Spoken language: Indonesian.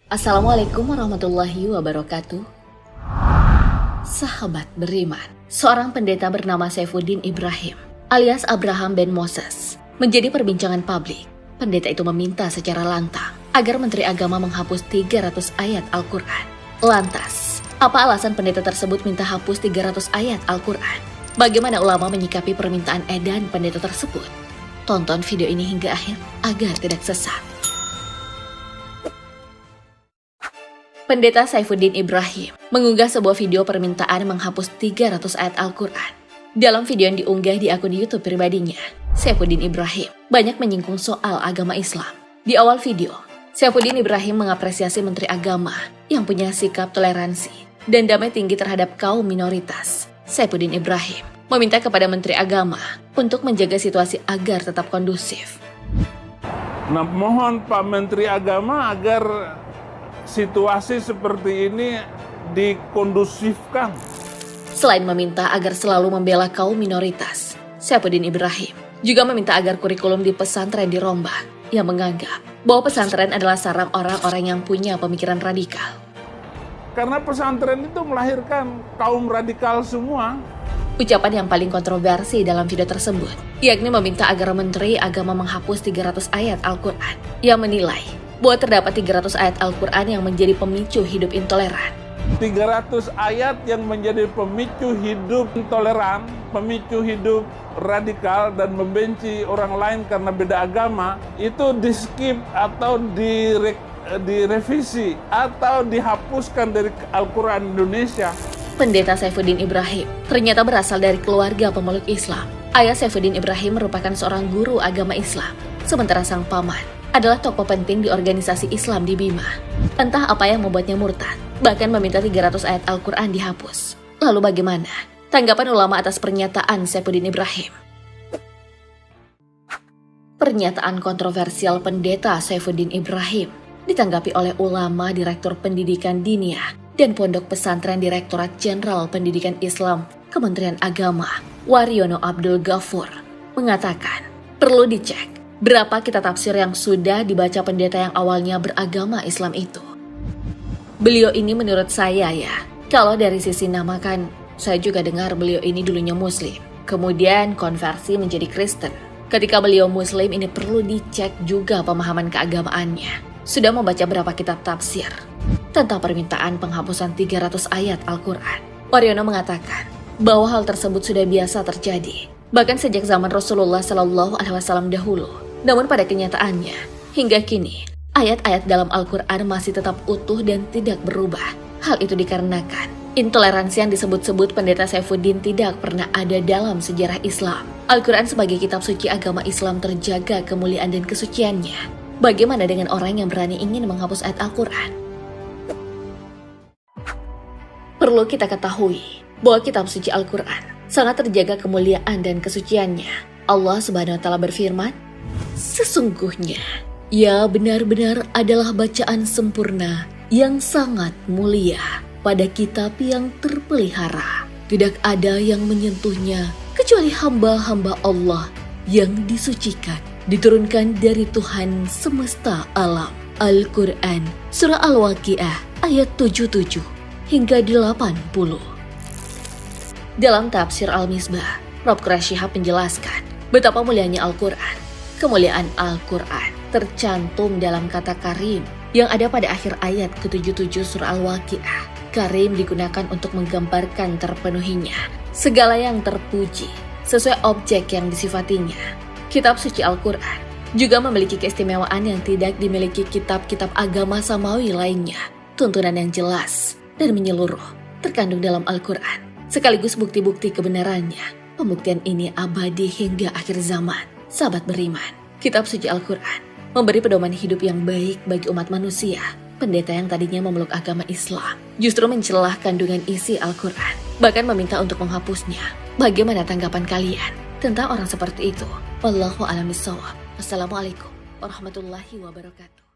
Assalamualaikum warahmatullahi wabarakatuh. Sahabat beriman, seorang pendeta bernama Saifuddin Ibrahim alias Abraham Ben Moses menjadi perbincangan publik. Pendeta itu meminta secara lantang agar Menteri Agama menghapus 300 ayat Al-Quran. Lantas, apa alasan pendeta tersebut minta hapus 300 ayat Al-Quran? Bagaimana ulama menyikapi permintaan edan pendeta tersebut? Tonton video ini hingga akhir agar tidak sesat. Pendeta Saifuddin Ibrahim mengunggah sebuah video permintaan menghapus 300 ayat Al-Quran. Dalam video yang diunggah di akun YouTube pribadinya, Saifuddin Ibrahim banyak menyinggung soal agama Islam. Di awal video, Saifuddin Ibrahim mengapresiasi Menteri Agama yang punya sikap toleransi dan damai tinggi terhadap kaum minoritas. Saifuddin Ibrahim meminta kepada Menteri Agama untuk menjaga situasi agar tetap kondusif. Nah, mohon Pak Menteri Agama agar situasi seperti ini dikondusifkan. Selain meminta agar selalu membela kaum minoritas, Saifuddin Ibrahim juga meminta agar kurikulum di pesantren dirombak. Ia menganggap bahwa pesantren adalah sarang orang-orang yang punya pemikiran radikal. Karena pesantren itu melahirkan kaum radikal semua. Ucapan yang paling kontroversi dalam video tersebut, yakni meminta agar Menteri Agama menghapus 300 ayat Al-Quran. Ia menilai bahwa terdapat 300 ayat Al-Quran yang menjadi pemicu hidup intoleran. 300 ayat yang menjadi pemicu hidup intoleran, pemicu hidup radikal dan membenci orang lain karena beda agama, itu di-skip atau direvisi atau dihapuskan dari Al-Quran Indonesia. Pendeta Saifuddin Ibrahim ternyata berasal dari keluarga pemeluk Islam. Ayah Saifuddin Ibrahim merupakan seorang guru agama Islam, sementara sang paman adalah tokoh penting di organisasi Islam di Bima. Entah apa yang membuatnya murtad, bahkan meminta 300 ayat Al-Quran dihapus. Lalu bagaimana tanggapan ulama atas pernyataan Saifuddin Ibrahim? Pernyataan kontroversial pendeta Saifuddin Ibrahim ditanggapi oleh ulama Direktur Pendidikan Diniyah dan Pondok Pesantren Direktorat Jenderal Pendidikan Islam Kementerian Agama, Waryono Abdul Ghafur, mengatakan perlu dicek berapa kitab tafsir yang sudah dibaca pendeta yang awalnya beragama Islam itu. Beliau ini menurut saya kalau dari sisi nama kan, saya juga dengar beliau ini dulunya Muslim, kemudian konversi menjadi Kristen. Ketika beliau Muslim ini perlu dicek juga pemahaman keagamaannya. Sudah membaca berapa kitab tafsir tentang permintaan penghapusan 300 ayat Al-Quran. Waryono mengatakan bahwa hal tersebut sudah biasa terjadi, bahkan sejak zaman Rasulullah SAW dahulu. Namun pada kenyataannya, hingga kini, ayat-ayat dalam Al-Quran masih tetap utuh dan tidak berubah. Hal itu dikarenakan intoleransi yang disebut-sebut pendeta Saifuddin tidak pernah ada dalam sejarah Islam. Al-Quran sebagai kitab suci agama Islam terjaga kemuliaan dan kesuciannya. Bagaimana dengan orang yang berani ingin menghapus ayat Al-Quran? Perlu kita ketahui bahwa kitab suci Al-Quran sangat terjaga kemuliaan dan kesuciannya. Allah Subhanahu wa Ta'ala berfirman, sesungguhnya ia benar-benar adalah bacaan sempurna yang sangat mulia pada kitab yang terpelihara. Tidak ada yang menyentuhnya kecuali hamba-hamba Allah yang disucikan, diturunkan dari Tuhan semesta alam. Al-Quran Surah Al-Waqiah ayat 77 hingga 80. Dalam tafsir Al-Misbah, Rob Quraisyihab menjelaskan betapa mulianya Al-Quran. Kemuliaan Al-Quran tercantum dalam kata karim yang ada pada akhir ayat ke-77 surah Al-Waqiah. Karim digunakan untuk menggambarkan terpenuhinya segala yang terpuji sesuai objek yang disifatinya. Kitab suci Al-Quran juga memiliki keistimewaan yang tidak dimiliki kitab-kitab agama samawi lainnya. Tuntunan yang jelas dan menyeluruh terkandung dalam Al-Quran, sekaligus bukti-bukti kebenarannya. Pembuktian ini abadi hingga akhir zaman. Sahabat beriman, kitab suci Al-Quran memberi pedoman hidup yang baik bagi umat manusia. Pendeta yang tadinya memeluk agama Islam justru mencelah kandungan isi Al-Quran, bahkan meminta untuk menghapusnya. Bagaimana tanggapan kalian tentang orang seperti itu? Wallahu a'lam bishawab. Wassalamualaikum warahmatullahi wabarakatuh.